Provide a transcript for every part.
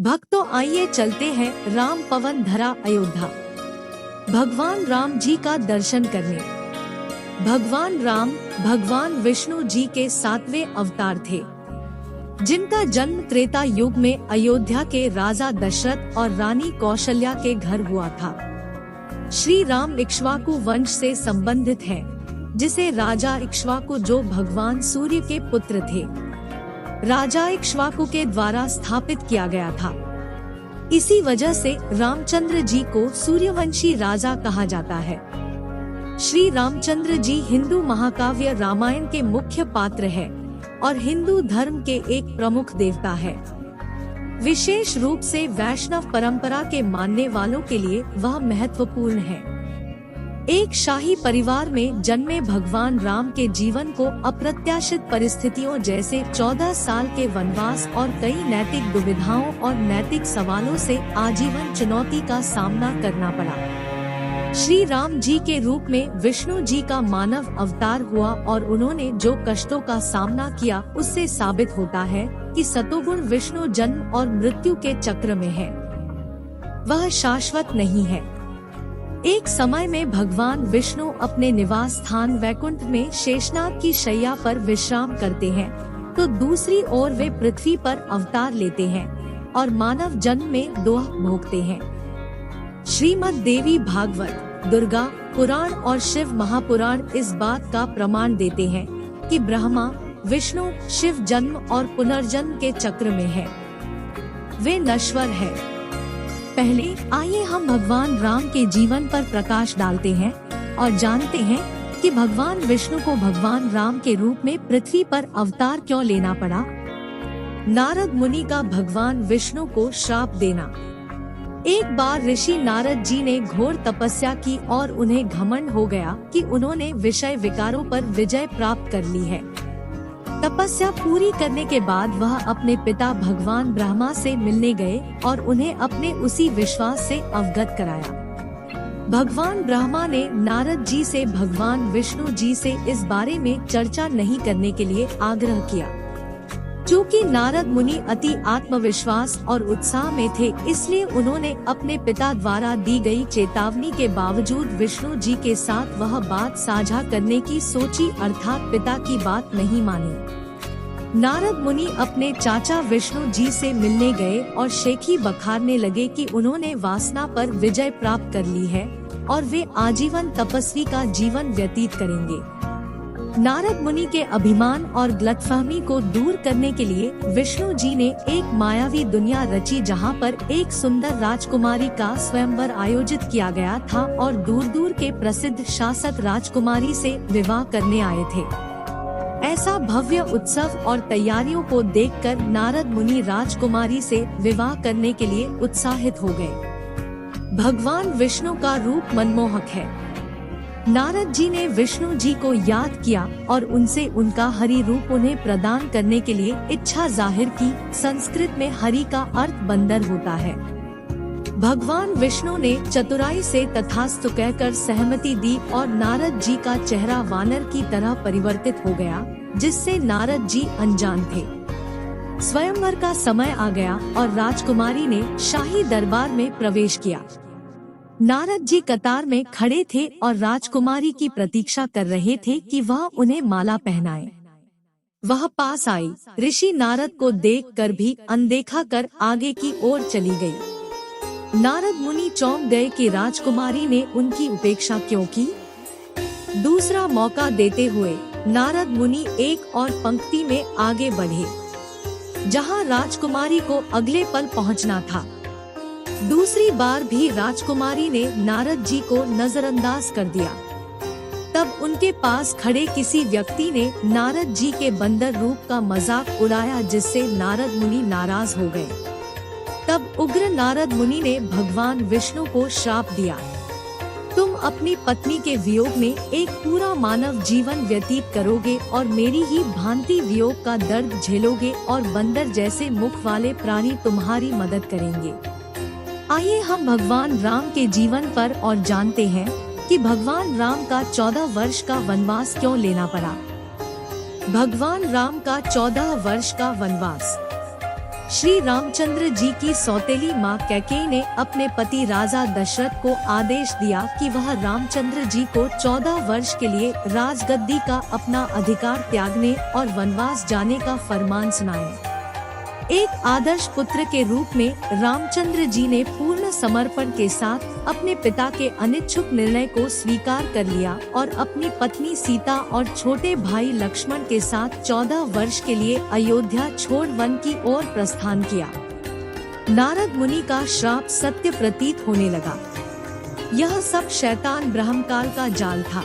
भक्तों आइए चलते हैं राम पवन धरा अयोध्या, भगवान राम जी का दर्शन करने। भगवान राम भगवान विष्णु जी के 7वें अवतार थे, जिनका जन्म त्रेता युग में अयोध्या के राजा दशरथ और रानी कौशल्या के घर हुआ था। श्री राम इक्ष्वाकु वंश से संबंधित हैं, जिसे राजा इक्ष्वाकु जो भगवान सूर्य के पुत्र थे, राजा इक्ष्वाकु के द्वारा स्थापित किया गया था। इसी वजह से रामचंद्र जी को सूर्यवंशी राजा कहा जाता है। श्री रामचंद्र जी हिंदू महाकाव्य रामायण के मुख्य पात्र है और हिंदू धर्म के एक प्रमुख देवता है। विशेष रूप से वैष्णव परंपरा के मानने वालों के लिए वह महत्वपूर्ण है। एक शाही परिवार में जन्मे भगवान राम के जीवन को अप्रत्याशित परिस्थितियों जैसे 14 साल के वनवास और कई नैतिक दुविधाओं और नैतिक सवालों से आजीवन चुनौती का सामना करना पड़ा। श्री राम जी के रूप में विष्णु जी का मानव अवतार हुआ और उन्होंने जो कष्टों का सामना किया, उससे साबित होता है कि सतोगुण विष्णु जन्म और मृत्यु के चक्र में है, वह शाश्वत नहीं है। एक समय में भगवान विष्णु अपने निवास स्थान वैकुंठ में शेषनाग की शैया पर विश्राम करते हैं, तो दूसरी ओर वे पृथ्वी पर अवतार लेते हैं और मानव जन्म में दोह भोगते हैं। श्रीमद् देवी भागवत, दुर्गा पुराण और शिव महापुराण इस बात का प्रमाण देते हैं कि ब्रह्मा विष्णु शिव जन्म और पुनर्जन्म के चक्र में है, वे नश्वर है। पहले आइए हम भगवान राम के जीवन पर प्रकाश डालते हैं और जानते हैं कि भगवान विष्णु को भगवान राम के रूप में पृथ्वी पर अवतार क्यों लेना पड़ा। नारद मुनि का भगवान विष्णु को श्राप देना। एक बार ऋषि नारद जी ने घोर तपस्या की और उन्हें घमंड हो गया कि उन्होंने विषय विकारों पर विजय प्राप्त कर ली है। तपस्या पूरी करने के बाद वह अपने पिता भगवान ब्रह्मा से मिलने गए और उन्हें अपने उसी विश्वास से अवगत कराया। भगवान ब्रह्मा ने नारद जी से भगवान विष्णु जी से इस बारे में चर्चा नहीं करने के लिए आग्रह किया। क्योंकि नारद मुनि अति आत्मविश्वास और उत्साह में थे, इसलिए उन्होंने अपने पिता द्वारा दी गई चेतावनी के बावजूद विष्णु जी के साथ वह बात साझा करने की सोची, अर्थात पिता की बात नहीं मानी। नारद मुनि अपने चाचा विष्णु जी से मिलने गए और शेखी बखारने लगे कि उन्होंने वासना पर विजय प्राप्त कर ली है और वे आजीवन तपस्वी का जीवन व्यतीत करेंगे। नारद मुनि के अभिमान और गलतफहमी को दूर करने के लिए विष्णु जी ने एक मायावी दुनिया रची, जहां पर एक सुंदर राजकुमारी का स्वयंवर आयोजित किया गया था और दूर दूर के प्रसिद्ध शासक राजकुमारी से विवाह करने आए थे। ऐसा भव्य उत्सव और तैयारियों को देखकर नारद मुनि राजकुमारी से विवाह करने के लिए उत्साहित हो गए। भगवान विष्णु का रूप मनमोहक है। नारद जी ने विष्णु जी को याद किया और उनसे उनका हरि रूप उन्हें प्रदान करने के लिए इच्छा जाहिर की। संस्कृत में हरि का अर्थ बंदर होता है। भगवान विष्णु ने चतुराई से तथास्तु कहकर सहमति दी और नारद जी का चेहरा वानर की तरह परिवर्तित हो गया, जिससे नारद जी अनजान थे। स्वयंवर का समय आ गया और राजकुमारी ने शाही दरबार में प्रवेश किया। नारद जी कतार में खड़े थे और राजकुमारी की प्रतीक्षा कर रहे थे कि वह उन्हें माला पहनाए। वह पास आई, ऋषि नारद को देखकर भी अनदेखा कर आगे की ओर चली गई। नारद मुनि चौंक गए कि राजकुमारी ने उनकी उपेक्षा क्यों की। दूसरा मौका देते हुए नारद मुनि एक और पंक्ति में आगे बढ़े, जहां राजकुमारी को अगले पल पहुंचना था। दूसरी बार भी राजकुमारी ने नारद जी को नजरअंदाज कर दिया। तब उनके पास खड़े किसी व्यक्ति ने नारद जी के बंदर रूप का मजाक उड़ाया, जिससे नारद मुनि नाराज हो गए। तब उग्र नारद मुनि ने भगवान विष्णु को श्राप दिया, तुम अपनी पत्नी के वियोग में एक पूरा मानव जीवन व्यतीत करोगे और मेरी ही भांति वियोग का दर्द झेलोगे और बंदर जैसे मुख वाले प्राणी तुम्हारी मदद करेंगे। आइए हम भगवान राम के जीवन पर और जानते हैं कि भगवान राम का 14 वर्ष का वनवास क्यों लेना पड़ा। भगवान राम का 14 वर्ष का वनवास श्री रामचंद्र जी की सौतेली माँ कैकेयी ने अपने पति राजा दशरथ को आदेश दिया कि वह रामचंद्र जी को 14 वर्ष के लिए राजगद्दी का अपना अधिकार त्यागने और वनवास जाने का फरमान सुनाए। एक आदर्श पुत्र के रूप में रामचंद्र जी ने पूर्ण समर्पण के साथ अपने पिता के अनिच्छुक निर्णय को स्वीकार कर लिया और अपनी पत्नी सीता और छोटे भाई लक्ष्मण के साथ 14 वर्ष के लिए अयोध्या छोड़ वन की ओर प्रस्थान किया। नारद मुनि का श्राप सत्य प्रतीत होने लगा। यह सब शैतान ब्रह्मकाल का जाल था।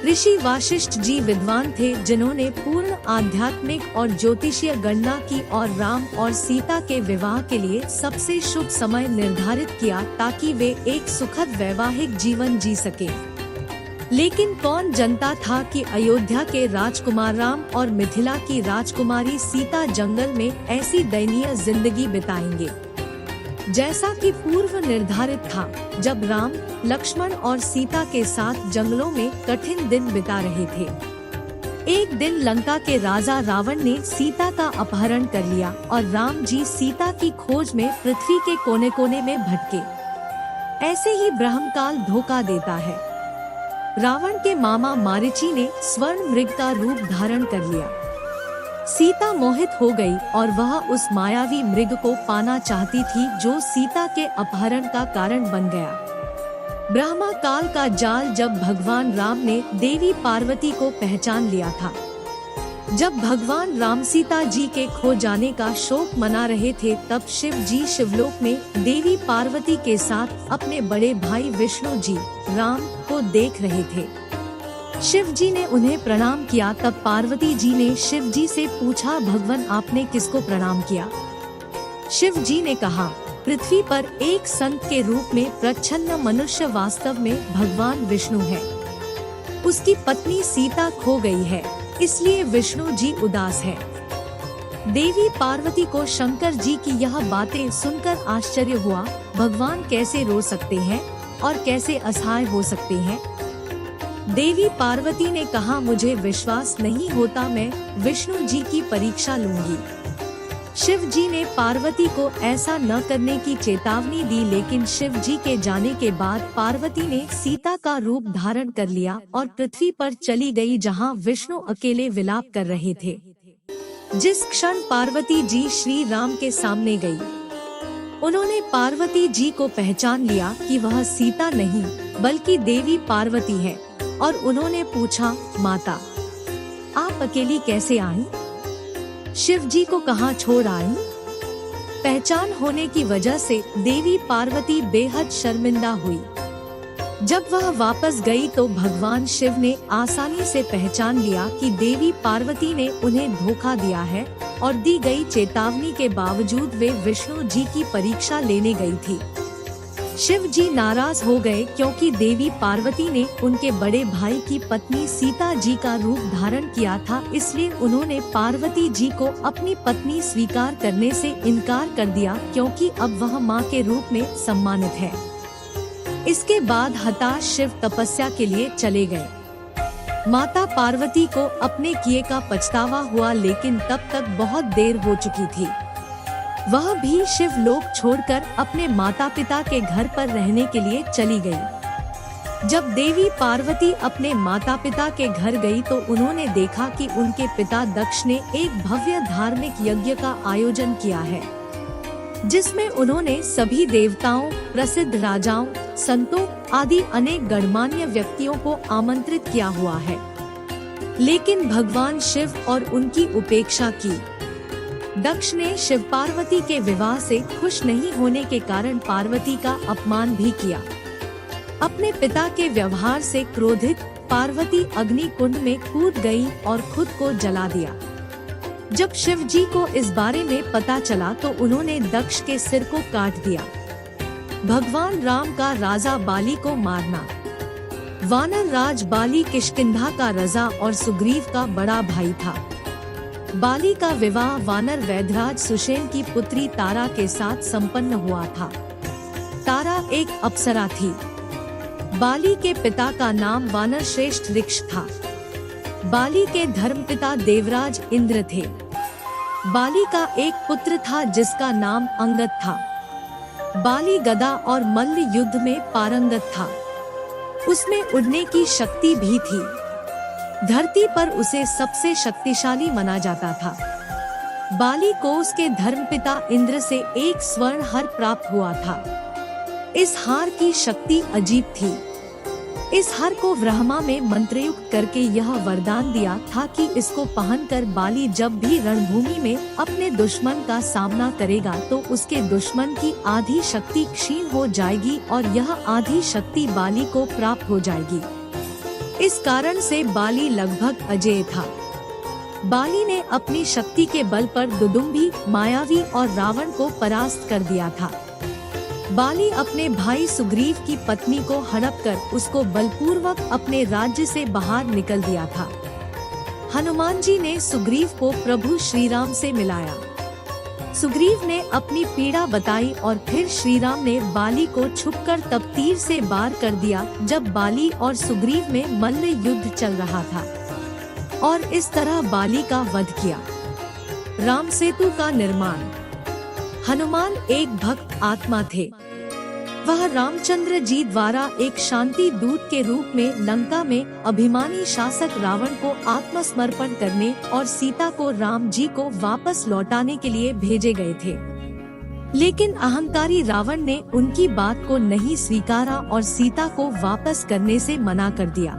ऋषि वाशिष्ठ जी विद्वान थे, जिन्होंने पूर्ण आध्यात्मिक और ज्योतिषीय गणना की और राम और सीता के विवाह के लिए सबसे शुभ समय निर्धारित किया ताकि वे एक सुखद वैवाहिक जीवन जी सके। लेकिन कौन जानता था कि अयोध्या के राजकुमार राम और मिथिला की राजकुमारी सीता जंगल में ऐसी दयनीय जिंदगी बिताएंगे जैसा कि पूर्व निर्धारित था, जब राम, लक्ष्मण और सीता के साथ जंगलों में कठिन दिन बिता रहे थे। एक दिन लंका के राजा रावण ने सीता का अपहरण कर लिया और राम जी सीता की खोज में पृथ्वी के कोने कोने में भटके। ऐसे ही ब्रह्मकाल धोखा देता है। रावण के मामा मारीची ने स्वर्ण मृग का रूप धारण कर लिया। सीता मोहित हो गई और वह उस मायावी मृग को पाना चाहती थी जो सीता के अपहरण का कारण बन गया। ब्रह्मा काल का जाल जब भगवान राम ने देवी पार्वती को पहचान लिया था। जब भगवान राम सीता जी के खो जाने का शोक मना रहे थे, तब शिव जी शिवलोक में देवी पार्वती के साथ अपने बड़े भाई विष्णु जी राम को देख रहे थे। शिव जी ने उन्हें प्रणाम किया। तब पार्वती जी ने शिव जी से पूछा, भगवान आपने किसको प्रणाम किया? शिव जी ने कहा, पृथ्वी पर एक संत के रूप में प्रच्छन्न मनुष्य वास्तव में भगवान विष्णु है। उसकी पत्नी सीता खो गई है, इसलिए विष्णु जी उदास है। देवी पार्वती को शंकर जी की यह बातें सुनकर आश्चर्य हुआ। भगवान कैसे रो सकते हैं और कैसे असहाय हो सकते हैं? देवी पार्वती ने कहा, मुझे विश्वास नहीं होता, मैं विष्णु जी की परीक्षा लूंगी। शिव जी ने पार्वती को ऐसा न करने की चेतावनी दी, लेकिन शिव जी के जाने के बाद पार्वती ने सीता का रूप धारण कर लिया और पृथ्वी पर चली गई, जहां विष्णु अकेले विलाप कर रहे थे। जिस क्षण पार्वती जी श्री राम के सामने गई, उन्होंने पार्वती जी को पहचान लिया कि वह सीता नहीं बल्कि देवी पार्वती है और उन्होंने पूछा, माता आप अकेली कैसे आई? शिव जी को कहाँ छोड़ आई? पहचान होने की वजह से देवी पार्वती बेहद शर्मिंदा हुई। जब वह वापस गई तो भगवान शिव ने आसानी से पहचान लिया कि देवी पार्वती ने उन्हें धोखा दिया है और दी गई चेतावनी के बावजूद वे विष्णु जी की परीक्षा लेने गई थी। शिव जी नाराज हो गए क्योंकि देवी पार्वती ने उनके बड़े भाई की पत्नी सीता जी का रूप धारण किया था, इसलिए उन्होंने पार्वती जी को अपनी पत्नी स्वीकार करने से इनकार कर दिया, क्योंकि अब वह मां के रूप में सम्मानित है। इसके बाद हताश शिव तपस्या के लिए चले गए। माता पार्वती को अपने किए का पछतावा हुआ, लेकिन तब तक बहुत देर हो चुकी थी। वह भी शिवलोक छोड़कर अपने माता पिता के घर पर रहने के लिए चली गई। जब देवी पार्वती अपने माता पिता के घर गई तो उन्होंने देखा कि उनके पिता दक्ष ने एक भव्य धार्मिक यज्ञ का आयोजन किया है, जिसमें उन्होंने सभी देवताओं, प्रसिद्ध राजाओं, संतों आदि अनेक गणमान्य व्यक्तियों को आमंत्रित किया हुआ है। लेकिन भगवान शिव और उनकी उपेक्षा की। दक्ष ने शिव पार्वती के विवाह से खुश नहीं होने के कारण पार्वती का अपमान भी किया। अपने पिता के व्यवहार से क्रोधित पार्वती अग्नि कुंड में कूद गई और खुद को जला दिया। जब शिव जी को इस बारे में पता चला तो उन्होंने दक्ष के सिर को काट दिया। भगवान राम का राजा बाली को मारना। वानर राज बाली किष्किंधा का राजा और सुग्रीव का बड़ा भाई था। बाली का विवाह वानर वैधराज सुषेण की पुत्री तारा के साथ संपन्न हुआ था। तारा एक अप्सरा थी। बाली के पिता का नाम वानर श्रेष्ठ ऋक्ष था। बाली के धर्मपिता देवराज इंद्र थे। बाली का एक पुत्र था जिसका नाम अंगद था। बाली गदा और मल्ल युद्ध में पारंगत था। उसमें उड़ने की शक्ति भी थी। धरती पर उसे सबसे शक्तिशाली माना जाता था। बाली को उसके धर्मपिता इंद्र से एक स्वर्ण हार प्राप्त हुआ था। इस हार की शक्ति अजीब थी। इस हार को ब्रह्मा में मंत्रयुक्त करके यह वरदान दिया था कि इसको पहनकर बाली जब भी रणभूमि में अपने दुश्मन का सामना करेगा तो उसके दुश्मन की आधी शक्ति क्षीण हो जाएगी और यह आधी शक्ति बाली को प्राप्त हो जाएगी। इस कारण से बाली लगभग अजेय था। बाली ने अपनी शक्ति के बल पर दुदुम्बी, मायावी और रावण को परास्त कर दिया था। बाली अपने भाई सुग्रीव की पत्नी को हड़प कर उसको बलपूर्वक अपने राज्य से बाहर निकल दिया था। हनुमान जी ने सुग्रीव को प्रभु श्री राम से मिलाया। सुग्रीव ने अपनी पीड़ा बताई और फिर श्री राम ने बाली को छुपकर तब तीर से वार कर दिया जब बाली और सुग्रीव में मल्ल युद्ध चल रहा था, और इस तरह बाली का वध किया। राम सेतु का निर्माण। हनुमान एक भक्त आत्मा थे। वह रामचंद्र जी द्वारा एक शांति दूत के रूप में लंका में अभिमानी शासक रावण को आत्मसमर्पण करने और सीता को राम जी को वापस लौटाने के लिए भेजे गए थे। लेकिन अहंकारी रावण ने उनकी बात को नहीं स्वीकारा और सीता को वापस करने से मना कर दिया।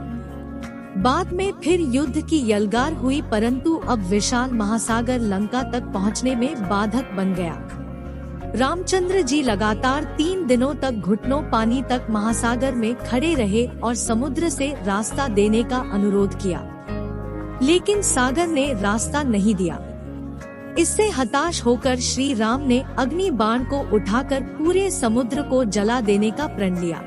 बाद में फिर युद्ध की यलगार हुई, परंतु अब विशाल महासागर लंका तक पहुंचने में बाधक बन गया। रामचंद्र जी लगातार 3 दिनों तक घुटनों पानी तक महासागर में खड़े रहे और समुद्र से रास्ता देने का अनुरोध किया, लेकिन सागर ने रास्ता नहीं दिया। इससे हताश होकर श्री राम ने अग्नि बाण को उठाकर पूरे समुद्र को जला देने का प्रण लिया।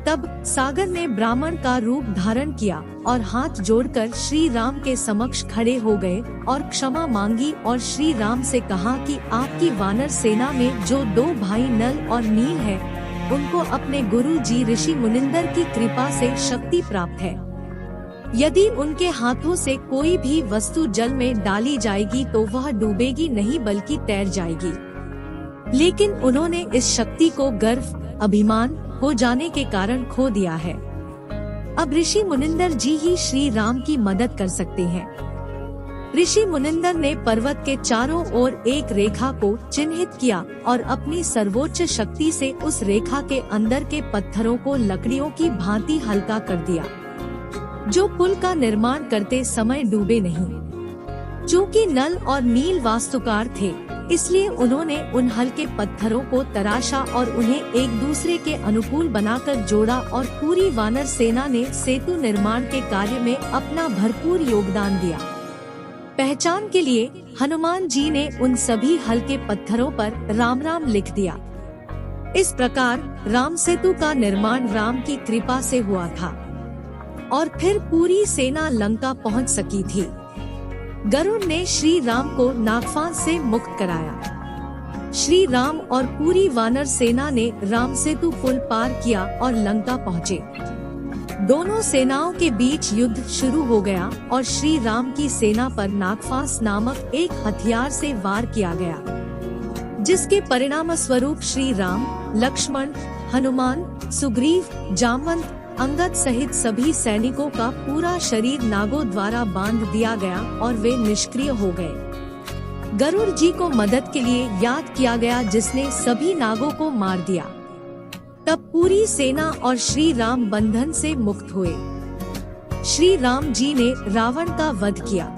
तब सागर ने ब्राह्मण का रूप धारण किया और हाथ जोड़कर श्री राम के समक्ष खड़े हो गए और क्षमा मांगी और श्री राम से कहा कि आपकी वानर सेना में जो 2 भाई नल और नील है, उनको अपने गुरु जी ऋषि मुनिंदर की कृपा से शक्ति प्राप्त है। यदि उनके हाथों से कोई भी वस्तु जल में डाली जाएगी तो वह डूबेगी नहीं बल्कि तैर जाएगी। लेकिन उन्होंने इस शक्ति को गर्व, अभिमान हो जाने के कारण खो दिया है। अब ऋषि मुनिंदर जी ही श्री राम की मदद कर सकते हैं। ऋषि मुनिंदर ने पर्वत के चारों ओर एक रेखा को चिन्हित किया और अपनी सर्वोच्च शक्ति से उस रेखा के अंदर के पत्थरों को लकड़ियों की भांति हल्का कर दिया, जो पुल का निर्माण करते समय डूबे नहीं। चूँकि नल और नील वास्तुकार थे, इसलिए उन्होंने उन हल्के पत्थरों को तराशा और उन्हें एक दूसरे के अनुकूल बनाकर जोड़ा और पूरी वानर सेना ने सेतु निर्माण के कार्य में अपना भरपूर योगदान दिया। पहचान के लिए हनुमान जी ने उन सभी हल्के पत्थरों पर राम राम लिख दिया। इस प्रकार राम सेतु का निर्माण राम की कृपा से हुआ था और फिर पूरी सेना लंका पहुंच सकी थी। गरुड़ ने श्री राम को नागफांस से मुक्त कराया। श्री राम और पूरी वानर सेना ने राम सेतु पुल पार किया और लंका पहुँचे। दोनों सेनाओं के बीच युद्ध शुरू हो गया और श्री राम की सेना पर नागफांस नामक एक हथियार से वार किया गया, जिसके परिणाम स्वरूप श्री राम, लक्ष्मण, हनुमान, सुग्रीव, जामवंत, अंगद सहित सभी सैनिकों का पूरा शरीर नागों द्वारा बांध दिया गया और वे निष्क्रिय हो गए। गरुड़ जी को मदद के लिए याद किया गया, जिसने सभी नागों को मार दिया। तब पूरी सेना और श्री राम बंधन से मुक्त हुए। श्री राम जी ने रावण का वध किया।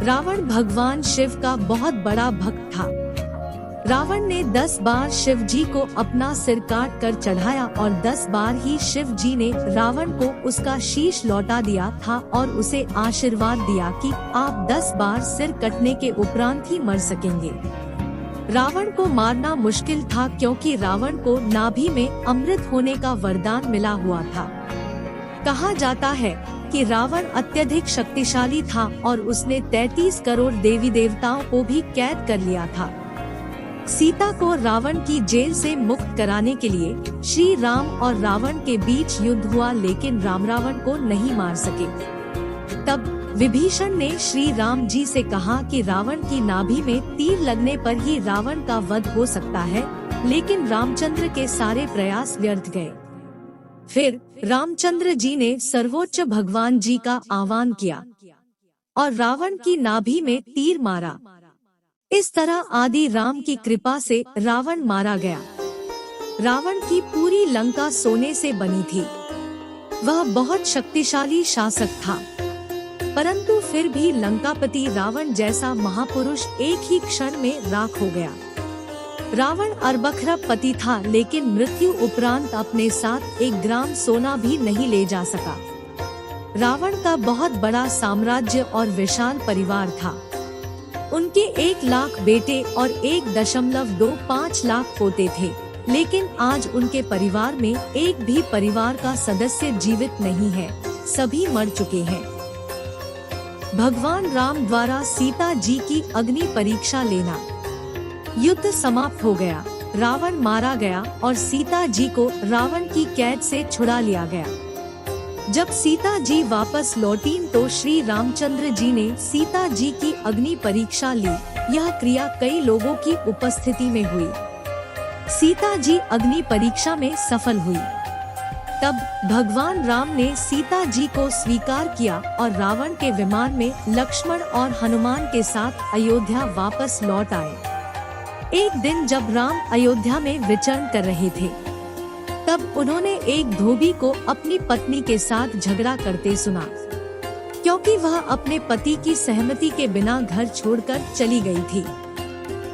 रावण भगवान शिव का बहुत बड़ा भक्त था। रावण ने 10 बार शिव जी को अपना सिर काट कर चढ़ाया और 10 बार ही शिव जी ने रावण को उसका शीश लौटा दिया था और उसे आशीर्वाद दिया कि आप 10 बार सिर कटने के उपरांत ही मर सकेंगे। रावण को मारना मुश्किल था क्योंकि रावण को नाभि में अमृत होने का वरदान मिला हुआ था। कहा जाता है कि रावण अत्यधिक शक्तिशाली था और उसने 33 करोड़ देवी देवताओं को भी कैद कर लिया था। सीता को रावण की जेल से मुक्त कराने के लिए श्री राम और रावण के बीच युद्ध हुआ, लेकिन राम रावण को नहीं मार सके। तब विभीषण ने श्री राम जी से कहा कि रावण की नाभि में तीर लगने पर ही रावण का वध हो सकता है, लेकिन रामचंद्र के सारे प्रयास व्यर्थ गए। फिर रामचंद्र जी ने सर्वोच्च भगवान जी का आह्वान किया और रावण की नाभि में तीर मारा। इस तरह आदि राम की कृपा से रावण मारा गया। रावण की पूरी लंका सोने से बनी थी। वह बहुत शक्तिशाली शासक था, परंतु फिर भी लंकापति रावण जैसा महापुरुष एक ही क्षण में राख हो गया। रावण अरबखरा पति था, लेकिन मृत्यु उपरांत अपने साथ 1 ग्राम सोना भी नहीं ले जा सका। रावण का बहुत बड़ा साम्राज्य और विशाल परिवार था। उनके 1 लाख बेटे और 1.25 लाख पोते थे, लेकिन आज उनके परिवार में एक भी परिवार का सदस्य जीवित नहीं है, सभी मर चुके हैं। भगवान राम द्वारा सीता जी की अग्नि परीक्षा लेना। युद्ध समाप्त हो गया, रावण मारा गया और सीता जी को रावण की कैद से छुड़ा लिया गया। जब सीता जी वापस लौटीं तो श्री रामचंद्र जी ने सीता जी की अग्नि परीक्षा ली। यह क्रिया कई लोगों की उपस्थिति में हुई। सीता जी अग्नि परीक्षा में सफल हुई। तब भगवान राम ने सीता जी को स्वीकार किया और रावण के विमान में लक्ष्मण और हनुमान के साथ अयोध्या वापस लौट आए। एक दिन जब राम अयोध्या में विचरण कर रहे थे, तब उन्होंने एक धोबी को अपनी पत्नी के साथ झगड़ा करते सुना, क्योंकि वह अपने पति की सहमति के बिना घर छोड़कर चली गई थी।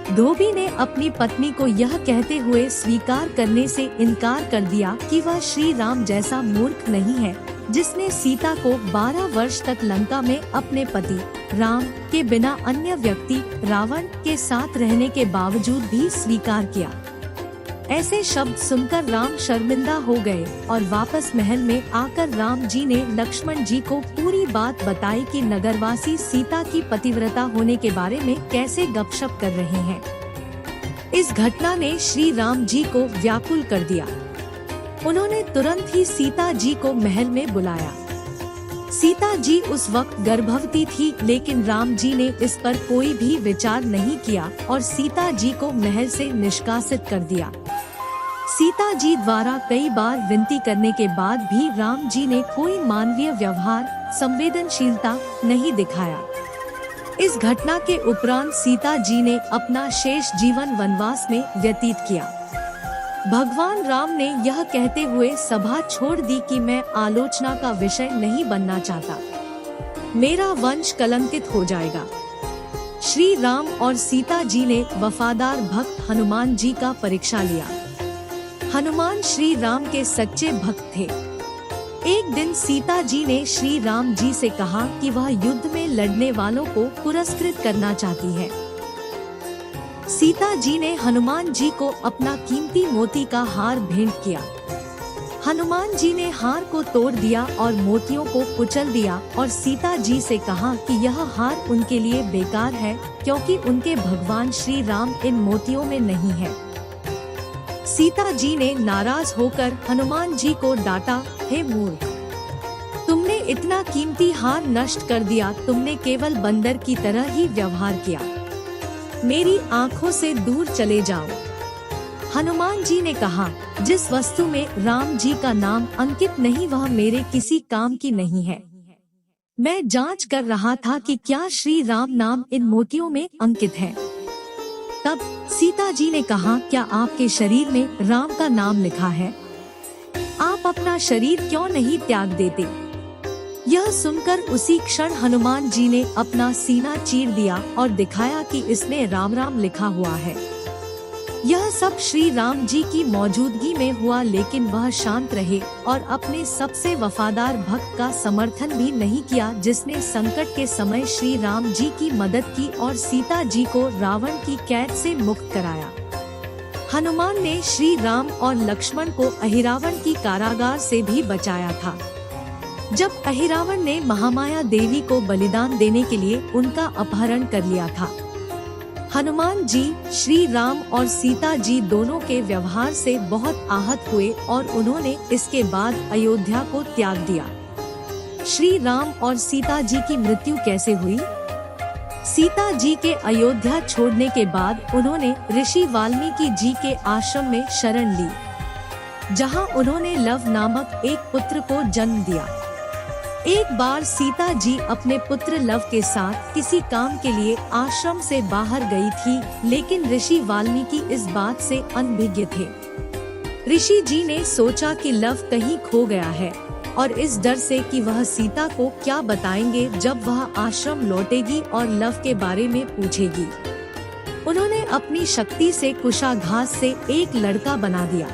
धोबी ने अपनी पत्नी को यह कहते हुए स्वीकार करने से इनकार कर दिया कि वह श्री राम जैसा मूर्ख नहीं है, जिसने सीता को 12 वर्ष तक लंका में अपने पति राम के बिना अन्य व्यक्ति रावण के साथ रहने के बावजूद भी स्वीकार किया। ऐसे शब्द सुनकर राम शर्मिंदा हो गए और वापस महल में आकर राम जी ने लक्ष्मण जी को पूरी बात बताई कि नगरवासी सीता की पतिव्रता होने के बारे में कैसे गपशप कर रहे हैं। इस घटना ने श्री राम जी को व्याकुल कर दिया। उन्होंने तुरंत ही सीता जी को महल में बुलाया। सीता जी उस वक्त गर्भवती थी, लेकिन राम जी ने इस पर कोई भी विचार नहीं किया और सीता जी को महल से निष्कासित कर दिया। सीता जी द्वारा कई बार विनती करने के बाद भी राम जी ने कोई मानवीय व्यवहार, संवेदनशीलता नहीं दिखाया। इस घटना के उपरांत सीता जी ने अपना शेष जीवन वनवास में व्यतीत किया। भगवान राम ने यह कहते हुए सभा छोड़ दी कि मैं आलोचना का विषय नहीं बनना चाहता, मेरा वंश कलंकित हो जाएगा। श्री राम और सीता जी ने वफादार भक्त हनुमान जी का परीक्षा लिया। हनुमान श्री राम के सच्चे भक्त थे। एक दिन सीता जी ने श्री राम जी से कहा कि वह युद्ध में लड़ने वालों को पुरस्कृत करना चाहती है। सीता जी ने हनुमान जी को अपना कीमती मोती का हार भेंट किया। हनुमान जी ने हार को तोड़ दिया और मोतियों को कुचल दिया और सीता जी से कहा कि यह हार उनके लिए बेकार है, क्योंकि उनके भगवान श्री राम इन मोतियों में नहीं है। सीता जी ने नाराज होकर हनुमान जी को डांटा, हे मूर्ख, तुमने इतना कीमती हार नष्ट कर दिया। तुमने केवल बंदर की तरह ही व्यवहार किया। मेरी आँखों से दूर चले जाओ। हनुमान जी ने कहा, जिस वस्तु में राम जी का नाम अंकित नहीं वह मेरे किसी काम की नहीं है। मैं जांच कर रहा था कि क्या श्री राम नाम इन मोतियों में अंकित है। तब सीता जी ने कहा, क्या आपके शरीर में राम का नाम लिखा है? आप अपना शरीर क्यों नहीं त्याग देते? यह सुनकर उसी क्षण हनुमान जी ने अपना सीना चीर दिया और दिखाया कि इसमें राम राम लिखा हुआ है। यह सब श्री राम जी की मौजूदगी में हुआ, लेकिन वह शांत रहे और अपने सबसे वफादार भक्त का समर्थन भी नहीं किया, जिसने संकट के समय श्री राम जी की मदद की और सीता जी को रावण की कैद से मुक्त कराया। हनुमान ने श्री राम और लक्ष्मण को अहिरावण की कारागार से भी बचाया था। जब अहिरावण ने महामाया देवी को बलिदान देने के लिए उनका अपहरण कर लिया था, हनुमान जी श्री राम और सीता जी दोनों के व्यवहार से बहुत आहत हुए और उन्होंने इसके बाद अयोध्या को त्याग दिया। श्री राम और सीता जी की मृत्यु कैसे हुई? सीता जी के अयोध्या छोड़ने के बाद उन्होंने ऋषि वाल्मीकि जी के आश्रम में शरण ली, जहां उन्होंने लव नामक एक पुत्र को जन्म दिया। एक बार सीता जी अपने पुत्र लव के साथ किसी काम के लिए आश्रम से बाहर गई थी, लेकिन ऋषि वाल्मीकि इस बात से अनभिज्ञ थे। ऋषि जी ने सोचा कि लव कहीं खो गया है, और इस डर से कि वह सीता को क्या बताएंगे जब वह आश्रम लौटेगी और लव के बारे में पूछेगी, उन्होंने अपनी शक्ति से कुशाघास से एक लड़का बना दिया।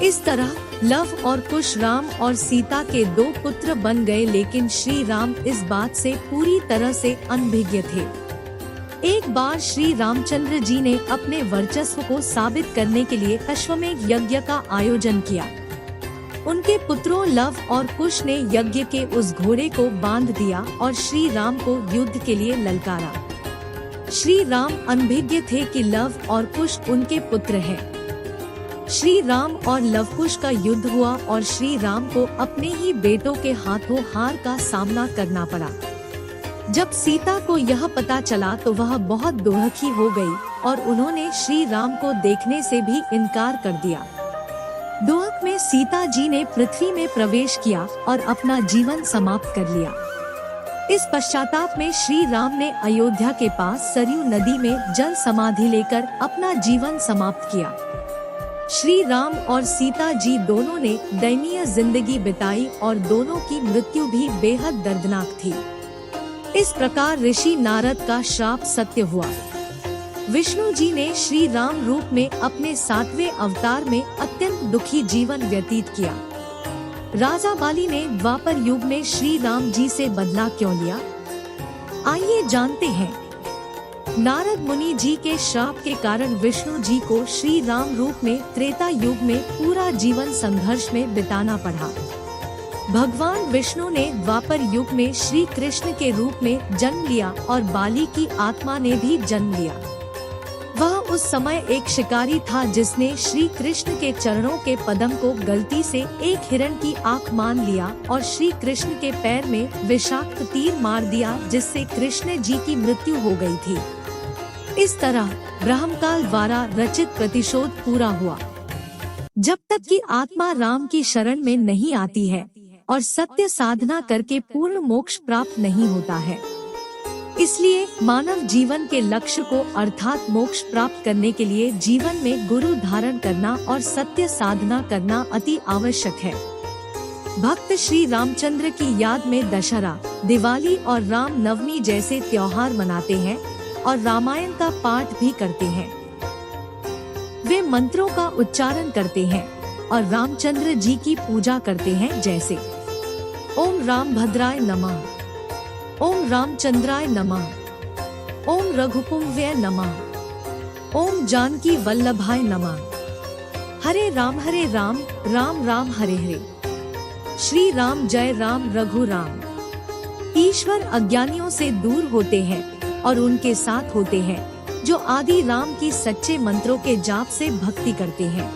इस तरह लव और कुश राम और सीता के 2 पुत्र बन गए, लेकिन श्री राम इस बात से पूरी तरह से अनभिज्ञ थे। एक बार श्री रामचंद्र जी ने अपने वर्चस्व को साबित करने के लिए अश्वमेध यज्ञ का आयोजन किया। उनके पुत्रों लव और कुश ने यज्ञ के उस घोड़े को बांध दिया और श्री राम को युद्ध के लिए ललकारा। श्री राम अनभिज्ञ थे कि लव और कुश उनके पुत्र हैं। श्री राम और लवकुश का युद्ध हुआ और श्री राम को अपने ही बेटों के हाथों हार का सामना करना पड़ा। जब सीता को यह पता चला तो वह बहुत दुखी हो गई और उन्होंने श्री राम को देखने से भी इनकार कर दिया। दुख में सीता जी ने पृथ्वी में प्रवेश किया और अपना जीवन समाप्त कर लिया। इस पश्चाताप में श्री राम ने अयोध्या के पास सरयू नदी में जल समाधि लेकर अपना जीवन समाप्त किया। श्री राम और सीता जी दोनों ने दयनीय जिंदगी बिताई और दोनों की मृत्यु भी बेहद दर्दनाक थी। इस प्रकार ऋषि नारद का श्राप सत्य हुआ। विष्णु जी ने श्री राम रूप में अपने 7वें अवतार में अत्यंत दुखी जीवन व्यतीत किया। राजा बाली ने द्वापर युग में श्री राम जी से बदला क्यों लिया? आइए जानते हैं। नारद मुनि जी के श्राप के कारण विष्णु जी को श्री राम रूप में त्रेता युग में पूरा जीवन संघर्ष में बिताना पड़ा। भगवान विष्णु ने द्वापर युग में श्री कृष्ण के रूप में जन्म लिया और बाली की आत्मा ने भी जन्म लिया। वह उस समय एक शिकारी था जिसने श्री कृष्ण के चरणों के पद्म को गलती से एक हिरण की आंख मान लिया और श्री कृष्ण के पैर में विषाक्त तीर मार दिया, जिससे कृष्ण जी की मृत्यु हो गई थी। इस तरह ब्रह्मकाल द्वारा रचित प्रतिशोध पूरा हुआ। जब तक कि आत्मा राम की शरण में नहीं आती है और सत्य साधना करके पूर्ण मोक्ष प्राप्त नहीं होता है, इसलिए मानव जीवन के लक्ष्य को अर्थात मोक्ष प्राप्त करने के लिए जीवन में गुरु धारण करना और सत्य साधना करना अति आवश्यक है। भक्त श्री रामचंद्र की याद में दशहरा, दिवाली और राम नवमी जैसे त्योहार मनाते हैं और रामायण का पाठ भी करते हैं। वे मंत्रों का उच्चारण करते हैं और रामचंद्र जी की पूजा करते हैं, जैसे ओम राम भद्राय नमः, ओम रामचंद्राय नमः, ओम रघुकुंभ्य नमः, ओम जानकी वल्लभाय नमः, हरे राम राम राम हरे हरे, श्री राम जय राम रघु राम। ईश्वर अज्ञानियों से दूर होते हैं और उनके साथ होते हैं जो आदि राम की सच्चे मंत्रों के जाप से भक्ति करते हैं।